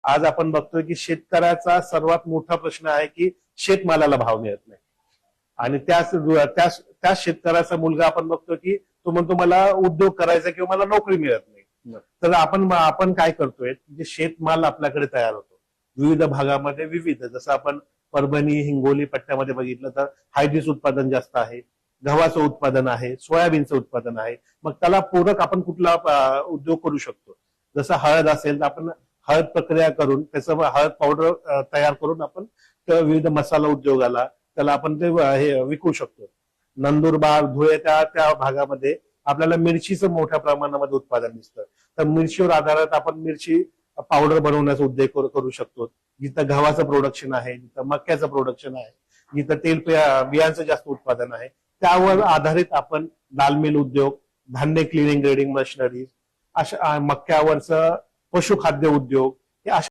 आज आपण बघतोय की शेतकऱ्याचा सर्वात मोठा प्रश्न आहे की शेतमालाला भाव मिळत नाही. आणि त्याच शेतकऱ्याचा मुलगा आपण बघतो की तो म्हणतो मला उद्योग करायचा किंवा मला नोकरी मिळत नाही. तर आपण काय करतोय, जे शेतमाल आपल्याकडे तयार होतो विविध भागामध्ये विविध, जसं आपण परभणी हिंगोली पट्ट्यामध्ये बघितलं तर हळदीच उत्पादन जास्त आहे, गव्हाचं उत्पादन आहे, सोयाबीनचं उत्पादन आहे. मग त्याला पूरक आपण कुठला उद्योग करू शकतो. जसं हळद असेल तर आपण हळद प्रक्रिया करून त्याचं हळद पावडर तयार करून आपण विविध मसाला उद्योगाला त्याला आपण ते हे विकू शकतो. नंदुरबार धुळे त्या भागामध्ये आपल्याला मिरचीचं मोठ्या प्रमाणामध्ये उत्पादन दिसतं. तर मिरचीवर आधारित आपण मिरची पावडर बनवण्याचा उद्योग करू शकतो. जिथं गव्हाचं प्रोडक्शन आहे, जिथं मक्याचं प्रोडक्शन आहे, जिथं तेल बियांचं जास्त उत्पादन आहे, त्यावर आधारित आपण दाल मिल उद्योग, धान्य क्लिनिंग ग्रेडिंग मशिनरी, अशा मक्यावरचं पशुखाद्य उद्योग, हे अशा